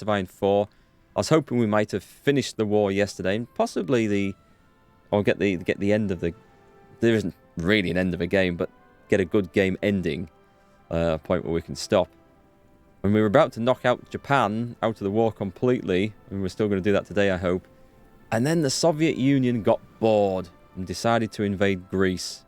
of Iron 4. I was hoping we might have finished the war yesterday, and possibly get the end of the... There isn't really an end of a game, but get a good game ending. A point where we can stop. And we were about to knock out Japan out of the war completely, and we're still going to do that today, I hope. And then the Soviet Union got bored and decided to invade Greece.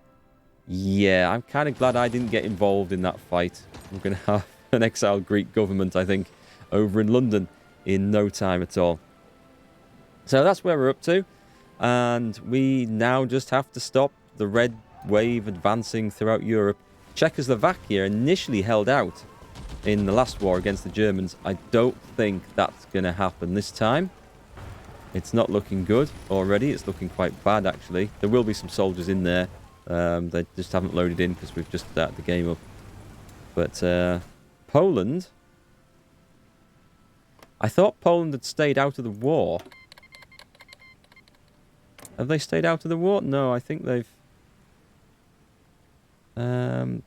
Yeah, I'm kind of glad I didn't get involved in that fight. We're going to have an exiled Greek government, I think, over in London in no time at all. So that's where we're up to. And we now just have to stop the red wave advancing throughout Europe. Czechoslovakia initially held out in the last war against the Germans. I don't think that's going to happen this time. It's not looking good already. It's looking quite bad, actually. There will be some soldiers in there. They just haven't loaded in because we've just started the game up. But Poland... I thought Poland had stayed out of the war. Have they stayed out of the war? No, I think they've... I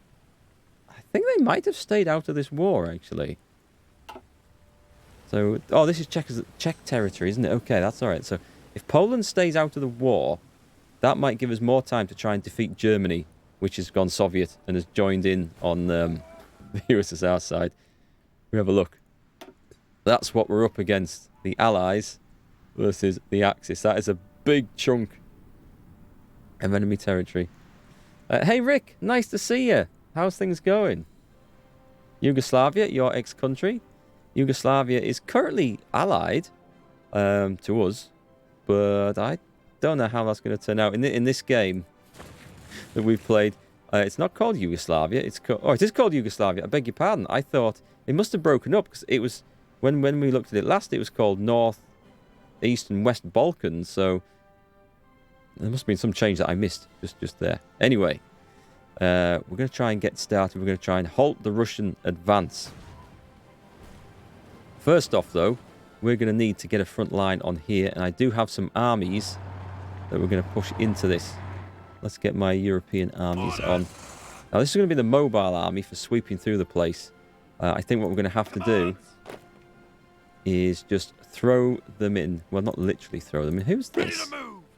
think they might have stayed out of this war, actually. So, oh, this is Czech territory, isn't it? Okay, that's all right. So, if Poland stays out of the war, that might give us more time to try and defeat Germany, which has gone Soviet and has joined in on the USSR side. We have a look. That's what we're up against. The Allies versus the Axis. That is a big chunk of enemy territory. Hey, Rick, nice to see you. How's things going? Yugoslavia, your ex-country. Yugoslavia is currently allied to us, but I don't know how that's going to turn out. In this game that we've played, it's not called Yugoslavia. It is called Yugoslavia. I beg your pardon. I thought it must have broken up because it was when we looked at it last. It was called North, East, and West Balkans. So there must have been some change that I missed just there. Anyway, we're going to try and get started. We're going to try and halt the Russian advance. First off, though, we're going to need to get a front line on here, and I do have some armies that we're going to push into this. Let's get my European armies on. Now, this is going to be the mobile army for sweeping through the place. I think what we're going to have to do is just throw them in. Well, not literally throw them in. Who's this?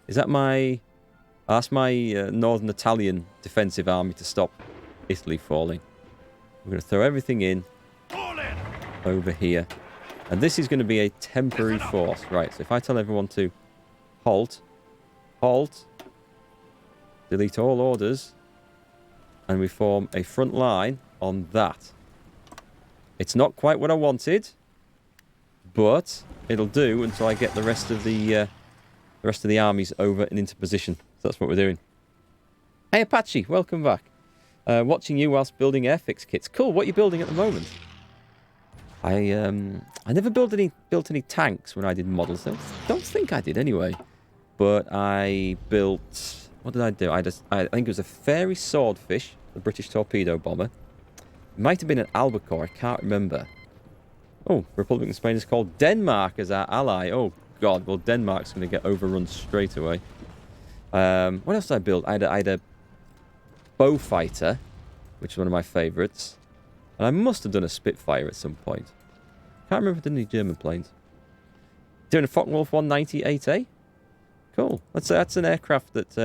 Is that my... That's my Northern Italian defensive army to stop Italy falling. We're going to throw everything in over here. And this is going to be a temporary force. Right, so if I tell everyone to halt, delete all orders, and we form a front line on that. It's not quite what I wanted, but it'll do until I get the rest of the armies over and into position. So that's what we're doing. Hey Apache, welcome back. Watching you whilst building airfix kits. Cool, what are you building at the moment? I never built any tanks when I did models. I don't think I did anyway. But I built... What did I do? I think it was a fairy swordfish, the British torpedo bomber. It might have been an albacore, I can't remember. Oh, Republic of Spain is called Denmark as our ally. Oh god, well Denmark's going to get overrun straight away. What else did I build? I had a bow fighter, which is one of my favourites. And I must have done a Spitfire at some point. Can't remember if I did any German planes. Doing a Focke-Wulf 198A? Cool. That's an aircraft that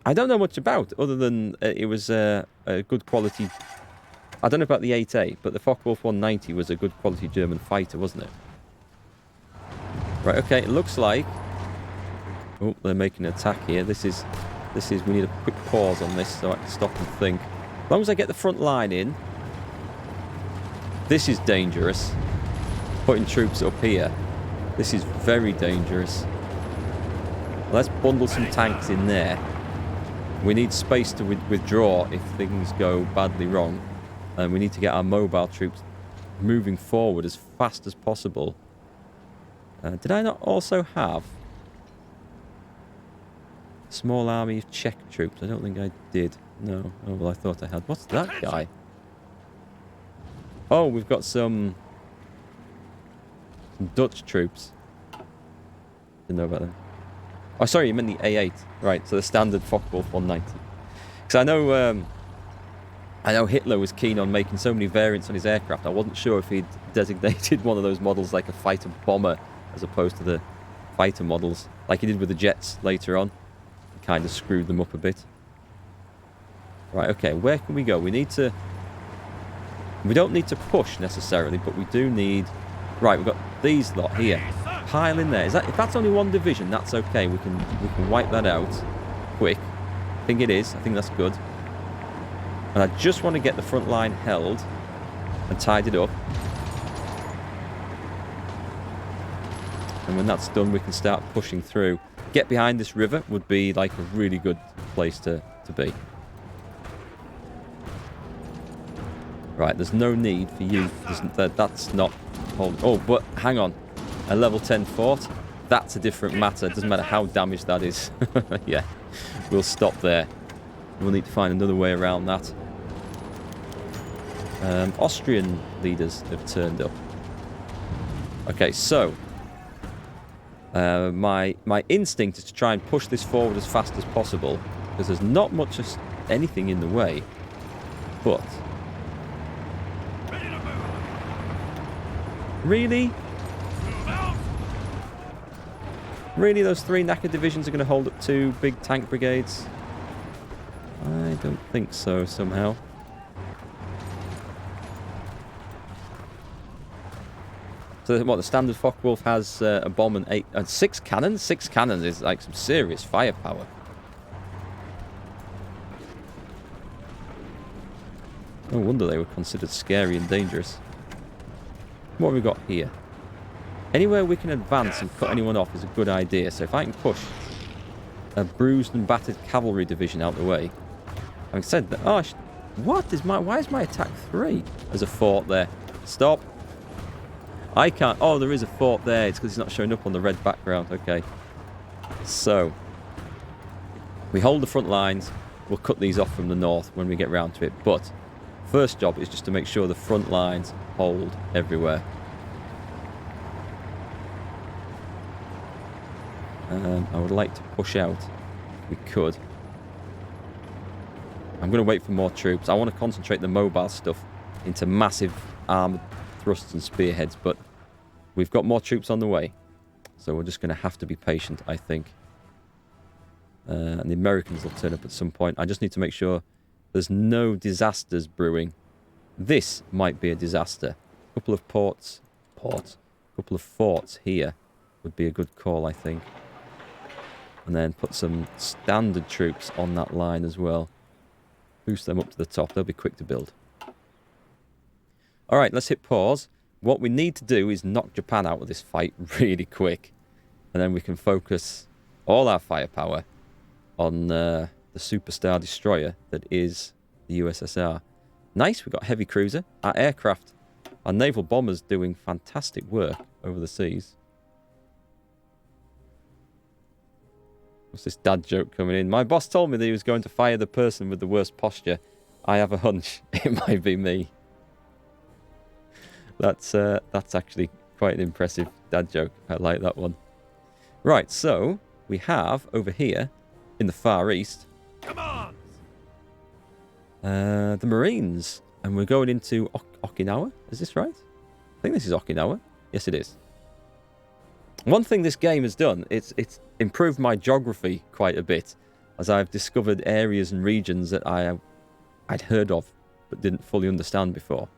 I don't know much about, other than it was a good quality... I don't know about the 8A, but the Focke-Wulf 190 was a good quality German fighter, wasn't it? Right, okay, it looks like... Oh, they're making an attack here. This is... We need a quick pause on this so I can stop and think. As long as I get the front line in... This is dangerous. Putting troops up here. This is very dangerous. Let's bundle some tanks in there. We need space to withdraw if things go badly wrong. And we need to get our mobile troops moving forward as fast as possible. Did I not also have a small army of Czech troops? I don't think I did. No. Oh, well, I thought I had. What's that guy? Oh, we've got some Dutch troops. Didn't know about them. Oh, sorry, you meant the A8. Right, so the standard Focke-Wulf 190. Because I know I know Hitler was keen on making so many variants on his aircraft. I wasn't sure if he'd designated one of those models like a fighter bomber as opposed to the fighter models, like he did with the jets later on. He kind of screwed them up a bit. Right, okay, where can we go? We don't need to push necessarily, but we do need... Right, we've got these lot here. Pile in there. If that's only one division, that's okay. We can wipe that out quick. I think it is. I think that's good. And I just want to get the front line held and tidied up. And when that's done, we can start pushing through. Get behind this river would be like a really good place to be. Right, there's no need for you. That's not... Oh, but hang on. A level 10 fort? That's a different matter. It doesn't matter how damaged that is. Yeah, we'll stop there. We'll need to find another way around that. Austrian leaders have turned up. Okay, so... my instinct is to try and push this forward as fast as possible, because there's not much of anything in the way. But... Really? Really, those 3 knackered divisions are going to hold up 2 big tank brigades? I don't think so, somehow. So, what, the standard Focke-Wulf has a bomb and 6 cannons? 6 cannons is like some serious firepower. No wonder they were considered scary and dangerous. What have we got here? Anywhere we can advance and cut anyone off is a good idea. So if I can push a bruised and battered cavalry division out the way. Having said that... Oh, what is my... Why is my attack 3? There's a fort there. Stop. I can't... Oh, there is a fort there. It's because it's not showing up on the red background. Okay. So. We hold the front lines. We'll cut these off from the north when we get round to it. But first job is just to make sure the front lines hold everywhere. I would like to push out if we could. I'm going to wait for more troops. I want to concentrate the mobile stuff into massive armoured thrusts and spearheads, but we've got more troops on the way. So we're just going to have to be patient, I think. And the Americans will turn up at some point. I just need to make sure there's no disasters brewing. This might be a disaster. A couple of a couple of forts here would be a good call, I think. And then put some standard troops on that line as well. Boost them up to the top. They'll be quick to build. Alright, let's hit pause. What we need to do is knock Japan out of this fight really quick. And then we can focus all our firepower on the superstar destroyer that is the USSR. Nice, we've got heavy cruiser. Our aircraft, our naval bombers doing fantastic work over the seas. What's this dad joke coming in? My boss told me that he was going to fire the person with the worst posture. I have a hunch it might be me. That's actually quite an impressive dad joke. I like that one. Right, so we have over here in the Far East the Marines, and we're going into Okinawa. Is this right? I think this is Okinawa. Yes, it is. One thing this game has done, it's improved my geography quite a bit, as I've discovered areas and regions that I'd heard of but didn't fully understand before.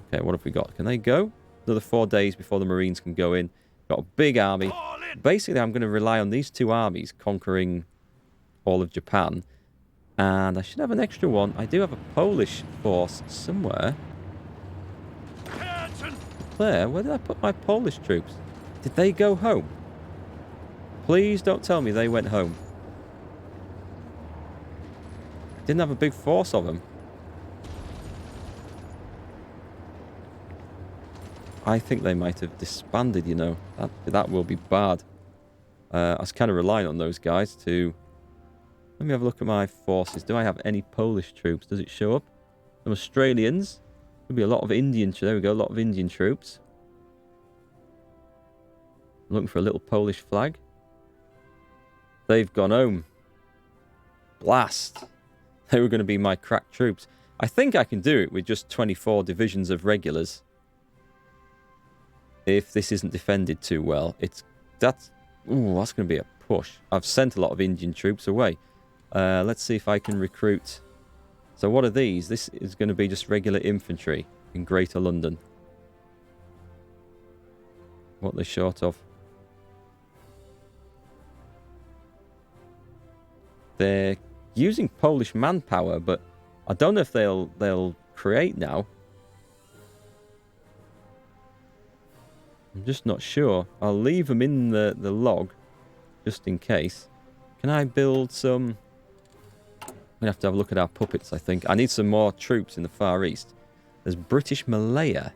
Okay, what have we got? Can they go? Another 4 days before the Marines can go in. Got a big army. Basically, I'm going to rely on these 2 armies conquering all of Japan. And I should have an extra one. I do have a Polish force somewhere. There, where did I put my Polish troops? Did they go home? Please don't tell me they went home. Didn't have a big force of them. I think they might have disbanded, you know. That will be bad. I was kind of relying on those guys to... Let me have a look at my forces. Do I have any Polish troops? Does it show up? Some Australians. Could be a lot of Indian... There we go, a lot of Indian troops. I'm looking for a little Polish flag. They've gone home. Blast. They were going to be my crack troops. I think I can do it with just 24 divisions of regulars. If this isn't defended too well. That's going to be a push. I've sent a lot of Indian troops away. Let's see if I can recruit. So what are these? This is going to be just regular infantry in Greater London. What they're short of. They're using Polish manpower, but I don't know if they'll create now. I'm just not sure. I'll leave them in the log, just in case. Can I build some... I'm going to have a look at our puppets, I think. I need some more troops in the Far East. There's British Malaya,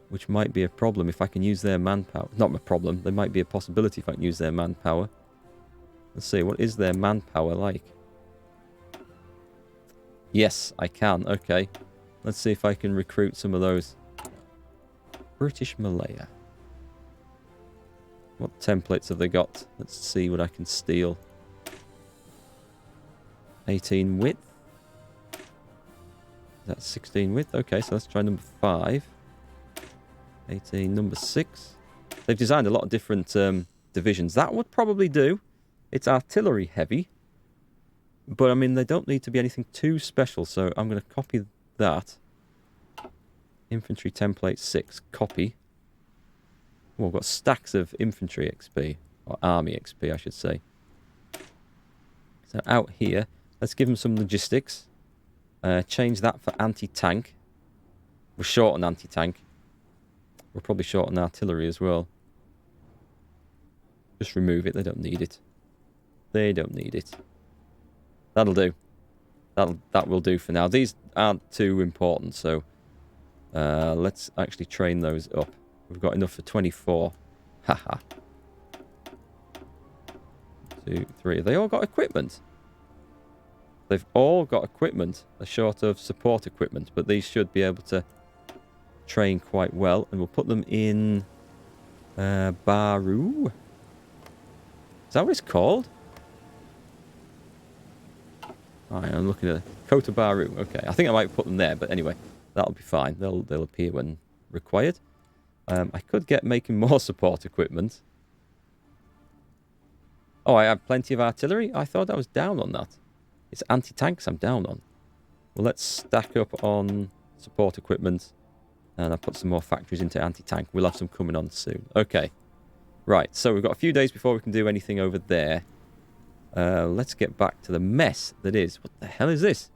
which might be a problem if I can use their manpower. Not a problem. There might be a possibility if I can use their manpower. Let's see. What is their manpower like? Yes, I can. Okay. Let's see if I can recruit some of those. British Malaya. What templates have they got? Let's see what I can steal. 18 width. That's 16 width. Okay, so let's try number 5. 18, number 6. They've designed a lot of different divisions. That would probably do. It's artillery heavy. But, I mean, they don't need to be anything too special. So I'm going to copy that. Infantry template 6. Copy. Well, we've got stacks of infantry XP. Or army XP, I should say. So out here, let's give them some logistics. Change that for anti-tank. We're short on anti-tank. We're probably short on artillery as well. Just remove it. They don't need it. They don't need it. That'll do. That will do for now. These aren't too important, so let's actually train those up. We've got enough for 24. Haha. 2, 3. They all got equipment. They've all got equipment. They're short of support equipment, but these should be able to train quite well. And we'll put them in Baru. Is that what it's called? I'm looking at Kota Baru. Okay, I think I might put them there, but anyway, that'll be fine. They'll appear when required. I could get making more support equipment. Oh, I have plenty of artillery? I thought I was down on that. It's anti-tanks I'm down on. Well, let's stack up on support equipment. And I'll put some more factories into anti-tank. We'll have some coming on soon. Okay. Right, so we've got a few days before we can do anything over there. Let's get back to the mess that is. What the hell is this?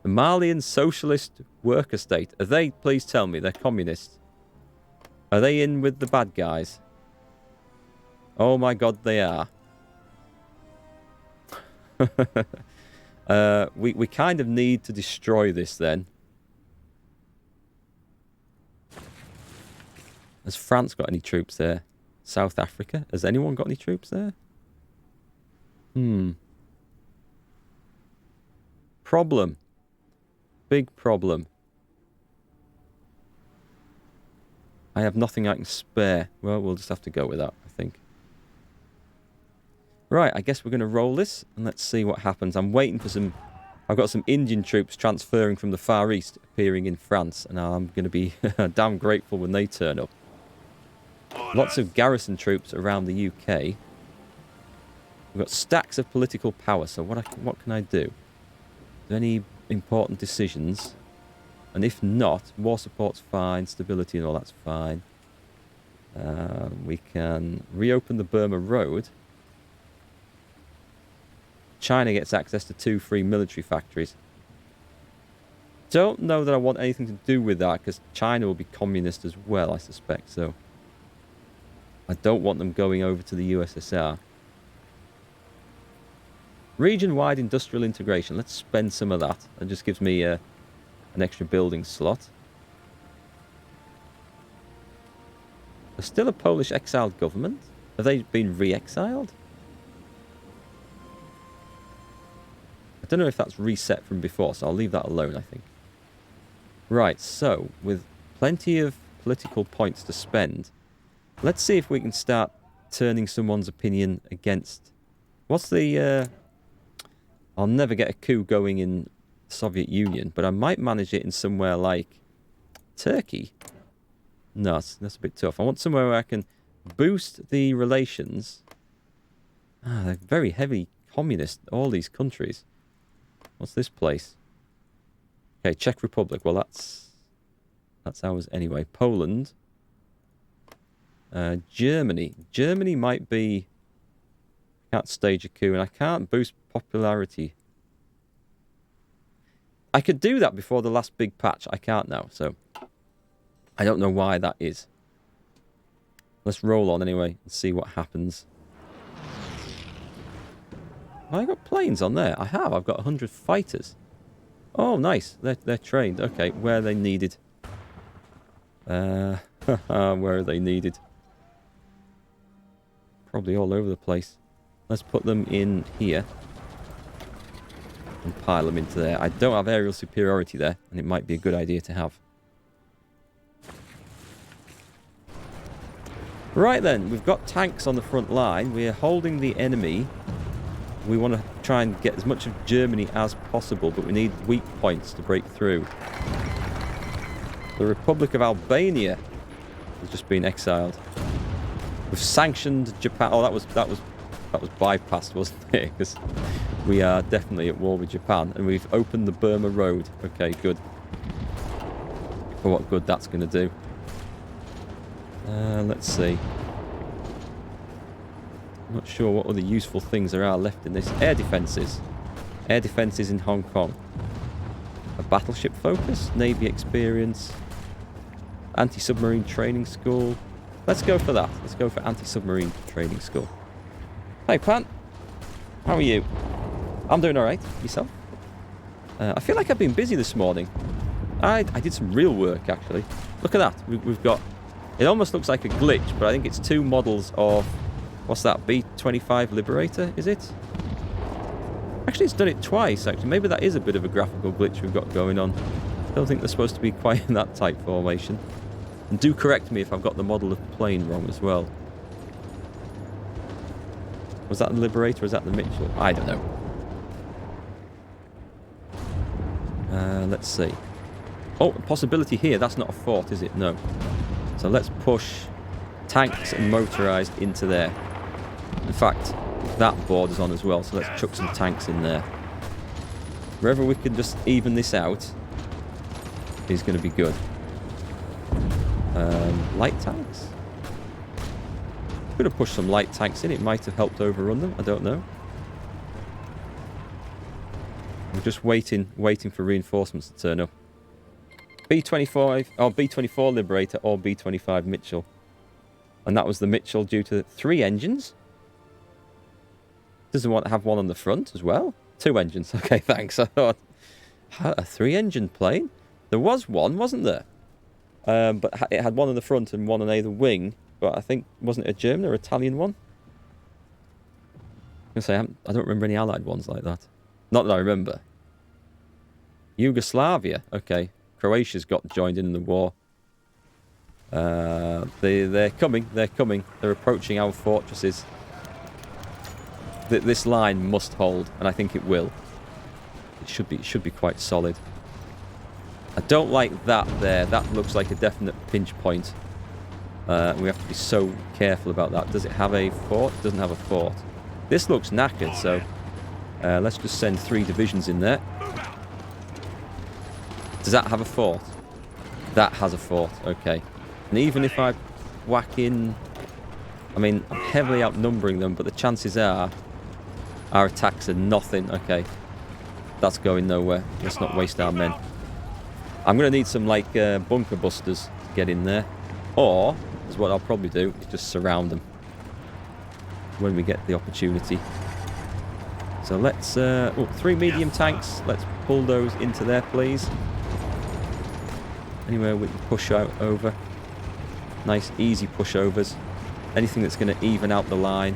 The Malian Socialist Worker State. Are they, please tell me, they're communists? Are they in with the bad guys? Oh my god, they are. We kind of need to destroy this then. Has France got any troops there? South Africa? Has anyone got any troops there? Problem. Big problem. I have nothing I can spare. Well, we'll just have to go with that, I think. Right, I guess we're going to roll this, and let's see what happens. I'm waiting for some... I've got some Indian troops transferring from the Far East, appearing in France, and I'm going to be damn grateful when they turn up. Lots of garrison troops around the UK. We've got stacks of political power, so what can I do? Are there any important decisions? And if not, war support's fine, stability and all that's fine. We can reopen the Burma Road. China gets access to 2 free military factories. Don't know that I want anything to do with that, because China will be communist as well, I suspect, so... I don't want them going over to the USSR. Region-wide industrial integration. Let's spend some of that. That just gives me an extra building slot. There's still a Polish exiled government? Have they been re-exiled? I don't know if that's reset from before, so I'll leave that alone, I think. Right, so, with plenty of political points to spend, let's see if we can start turning someone's opinion against... What's the... I'll never get a coup going in Soviet Union, but I might manage it in somewhere like Turkey. No, that's a bit tough. I want somewhere where I can boost the relations. Ah, they're very heavy communist, all these countries. What's this place? Okay, Czech Republic. Well, that's ours anyway. Poland. Germany. Germany might be... I can't stage a coup, and I can't boost popularity. I could do that before the last big patch. I can't now, so... I don't know why that is. Let's roll on anyway and see what happens. Have I got planes on there? I have. I've got 100 fighters. Oh, nice. They're trained. Okay, where are they needed? Where are they needed? Probably all over the place. Let's put them in here. And pile them into there. I don't have aerial superiority there, and it might be a good idea to have. Right then, we've got tanks on the front line. We're holding the enemy. We want to try and get as much of Germany as possible, but we need weak points to break through. The Republic of Albania has just been exiled. We've sanctioned Japan. Oh, that was bypassed, wasn't it? Because we are definitely at war with Japan, and we've opened the Burma Road. Okay, good. For what good that's going to do. Let's see. I'm not sure what other useful things there are left in this. Air defences. Air defences in Hong Kong. A battleship focus. Navy experience. Anti-submarine training school. Let's go for that. Let's go for anti-submarine training school. Hey, Pan. How are you? I'm doing alright. Yourself? I feel like I've been busy this morning. I did some real work, actually. Look at that. We've got... It almost looks like a glitch, but I think it's 2 models of... What's that? B-25 Liberator, is it? Actually, it's done it twice, actually. Maybe that is a bit of a graphical glitch we've got going on. I don't think they're supposed to be quite in that type formation. And do correct me if I've got the model of the plane wrong as well. Was that the Liberator or was that the Mitchell? I don't know. Let's see. Oh, a possibility here. That's not a fort, is it? No. So let's push tanks and motorised into there. In fact, that borders on as well, so let's chuck some tanks in there. Wherever we can just even this out is going to be good. Light tanks? Could have pushed some light tanks in, it might have helped overrun them, I don't know. We're just waiting for reinforcements to turn up. B-25, or B-24 Liberator, or B-25 Mitchell. And that was the Mitchell due to 3 engines. Doesn't want to have one on the front as well. 2 engines, okay, thanks. I thought, a 3-engine plane? There was one, wasn't there? But it had one on the front and one on either wing. But I think, wasn't it a German or Italian one? I was going to say, I don't remember any Allied ones like that. Not that I remember. Yugoslavia, okay. Croatia's got joined in the war. They're coming. They're approaching our fortresses. This line must hold, and I think it will. It should be quite solid. I don't like that there. That looks like a definite pinch point. We have to be so careful about that. Does it have a fort? It doesn't have a fort. This looks knackered, so let's just send 3 divisions in there. Does that have a fort? That has a fort, okay. And even if I whack in... I mean, I'm heavily outnumbering them, but the chances are our attacks are nothing. Okay, that's going nowhere. Let's not waste our men. I'm going to need some, like, bunker busters to get in there. Or, is what I'll probably do, is just surround them when we get the opportunity. So let's... 3 medium tanks. Let's pull those into there, please. Anywhere we can push out over. Nice, easy pushovers. Anything that's going to even out the line.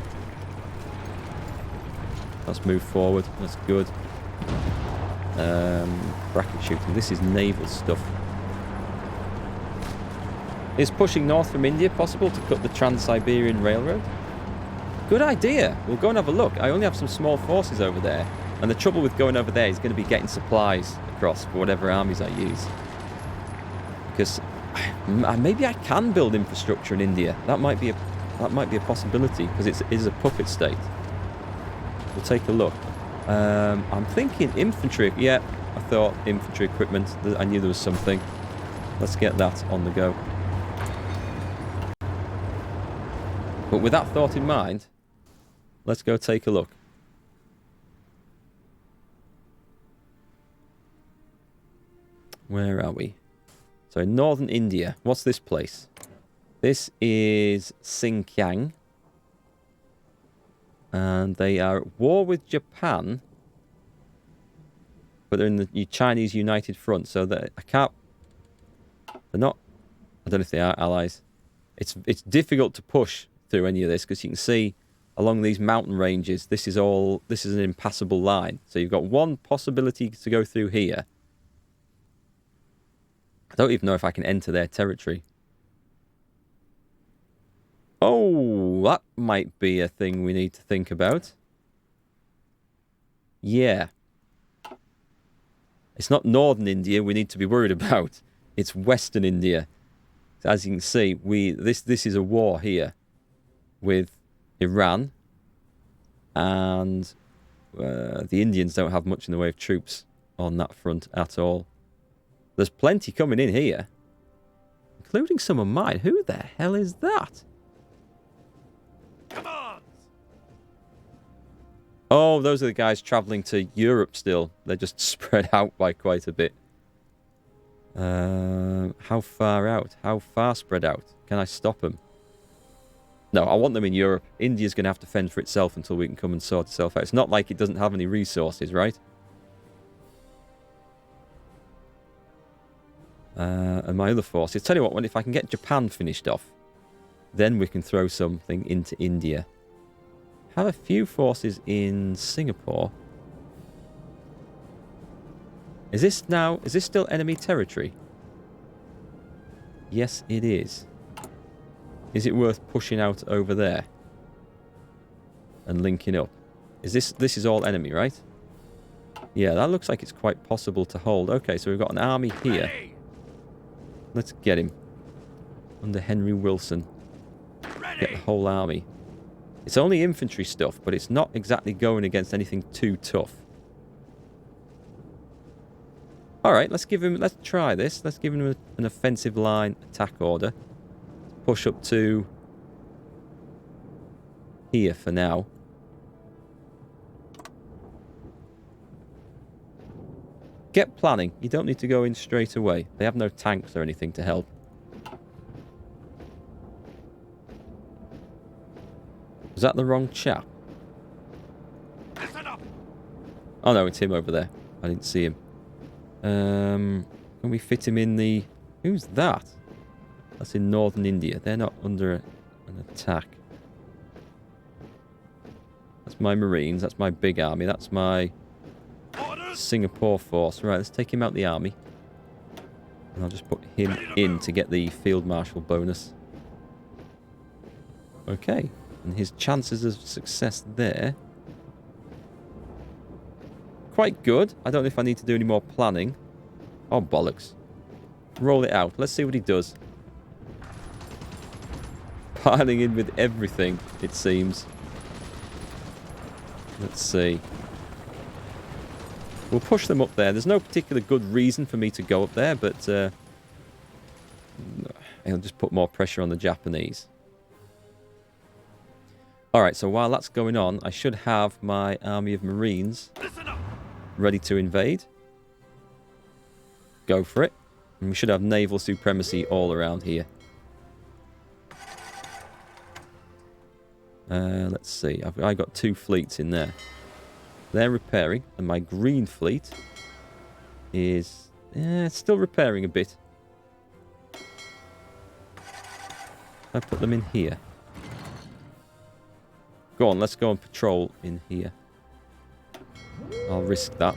Let's move forward. That's good. Bracket shooting. This is naval stuff. Is pushing north from India possible to cut the Trans-Siberian Railroad? Good idea. We'll go and have a look. I only have some small forces over there. And the trouble with going over there is going to be getting supplies across for whatever armies I use. Because maybe I can build infrastructure in India. That might be a possibility because it is a puppet state. We'll take a look. I'm thinking infantry. Yeah, I thought infantry equipment. I knew there was something. Let's get that on the go. But with that thought in mind, let's go take a look. Where are we? So in northern India. What's this place? This is Xinjiang. And they are at war with Japan. But they're in the Chinese United Front. So that I can't... They're not... I don't know if they are allies. It's difficult to push through any of this. Because you can see along these mountain ranges, this is an impassable line. So you've got one possibility to go through here. I don't even know if I can enter their territory. Oh, that might be a thing we need to think about. Yeah. It's not northern India we need to be worried about. It's western India. As you can see, this is a war here with Iran. And the Indians don't have much in the way of troops on that front at all. There's plenty coming in here. Including some of mine. Who the hell is that? Come on! Oh, those are the guys travelling to Europe still. They're just spread out by quite a bit. How far out? How far spread out? Can I stop them? No, I want them in Europe. India's going to have to fend for itself until we can come and sort itself out. It's not like it doesn't have any resources, right? And my other forces. Tell you what, if I can get Japan finished off, then we can throw something into India. Have a few forces in Singapore. Is this still enemy territory? Yes, it is. Is it worth pushing out over there and linking up? This is all enemy, right? Yeah, that looks like it's quite possible to hold. Okay, so we've got an army here. Let's get him. Under Henry Wilson. Get the whole army. It's only infantry stuff, but it's not exactly going against anything too tough. Alright, let's try this. Let's give him an offensive line attack order. Push up to here for now. Get planning. You don't need to go in straight away. They have no tanks or anything to help. Was that the wrong chap? Oh no, it's him over there. I didn't see him. Can we fit him in the... Who's that? That's in northern India. They're not under an attack. That's my Marines. That's my big army. That's my Singapore force. Right, let's take him out the army. And I'll just put him in to get the Field Marshal bonus. Okay. And his chances of success there... quite good. I don't know if I need to do any more planning. Oh, bollocks. Roll it out. Let's see what he does. Piling in with everything, it seems. Let's see. We'll push them up there. There's no particular good reason for me to go up there, but I'll just put more pressure on the Japanese. Alright, so while that's going on, I should have my army of Marines ready to invade. Go for it. And we should have naval supremacy all around here. Let's see. I got 2 fleets in there. They're repairing, and my green fleet is still repairing a bit. I put them in here. Go on, let's go and patrol in here. I'll risk that.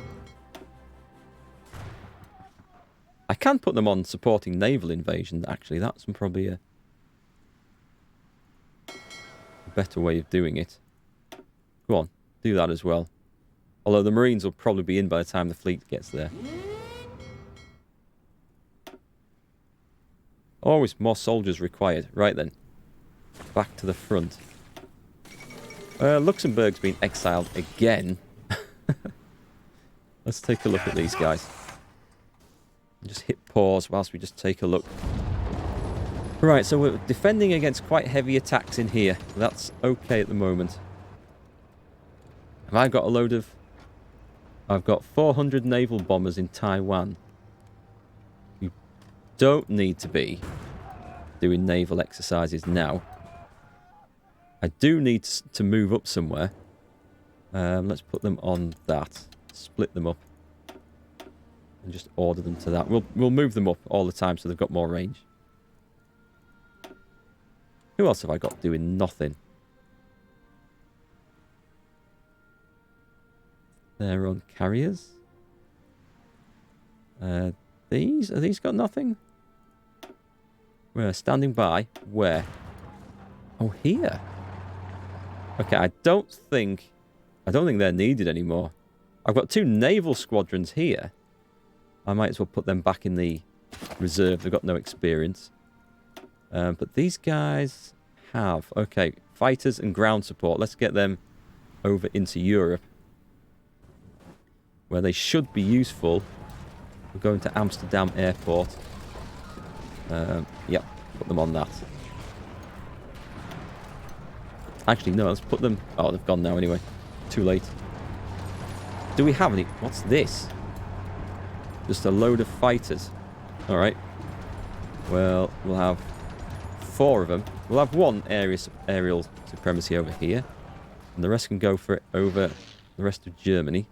I can put them on supporting naval invasion, actually. That's probably a better way of doing it. Go on, do that as well. Although the Marines will probably be in by the time the fleet gets there. Always more soldiers required. Right then. Back to the front. Luxembourg's been exiled again. Let's take a look at these guys. Just hit pause whilst we just take a look. Right, so we're defending against quite heavy attacks in here. That's okay at the moment. Have I got a load of... I've got 400 naval bombers in Taiwan. You don't need to be doing naval exercises now. I do need to move up somewhere. Let's put them on that. Split them up. And just order them to that. We'll move them up all the time so they've got more range. Who else have I got doing nothing? They're on carriers. These? Are these got nothing? We're standing by. Where? Oh, here. Okay, I don't think they're needed anymore. I've got 2 naval squadrons here. I might as well put them back in the reserve. They've got no experience. But these guys have... Okay, fighters and ground support. Let's get them over into Europe, where they should be useful. We're going to Amsterdam Airport. Yep, put them on that. Actually, no, let's put them... Oh, they've gone now anyway. Too late. Do we have any... What's this? Just a load of fighters. Alright. Well, we'll have 4 of them. We'll have 1 aerial supremacy over here. And the rest can go for it over the rest of Germany.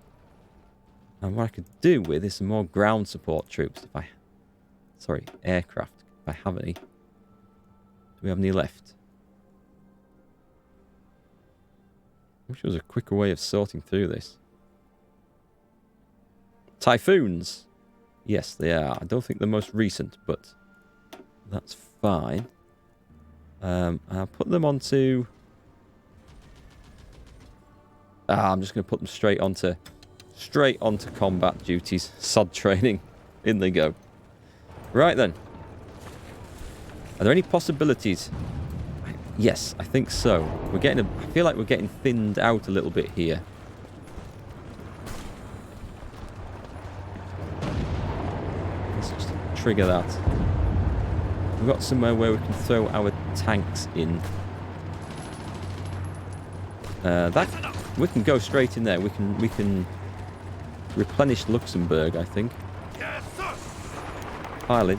And what I could do with is some more ground support troops. If I... Sorry, aircraft. If I have any. Do we have any left? I wish there was a quicker way of sorting through this. Typhoons. Yes, they are. I don't think they're most recent, but that's fine. I'll put them onto... I'm just going to put them straight onto combat duties. Sod training. In they go. Right then. Are there any possibilities? Yes, I think so. I feel like we're getting thinned out a little bit here. Let's just trigger that. We've got somewhere where we can throw our tanks in. We can go straight in there. We can replenish Luxembourg, I think. Yes, sir. Pile in.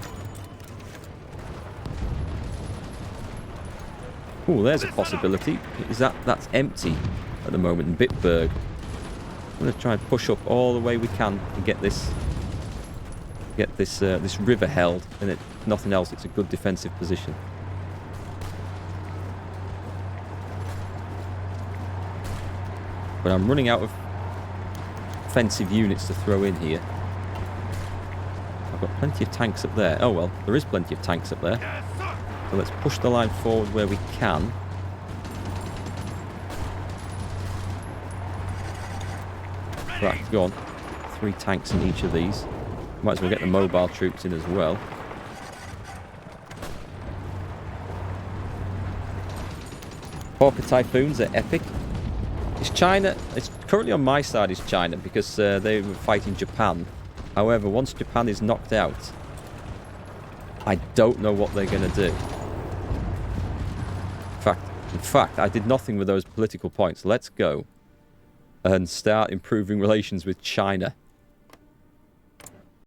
Oh, there's a possibility. That's empty at the moment in Bitburg. I'm going to try and push up all the way we can to get this river held, and if nothing else, it's a good defensive position. But I'm running out of offensive units to throw in here. I've got plenty of tanks up there. Oh well, there is plenty of tanks up there. Yes, sir. So let's push the line forward where we can. Right, go on. 3 tanks in each of these. Might as well get the mobile troops in as well. Hawker Typhoons are epic. It's currently on my side is China because they were fighting Japan. However, once Japan is knocked out, I don't know what they're going to do. In fact, I did nothing with those political points. Let's go and start improving relations with China.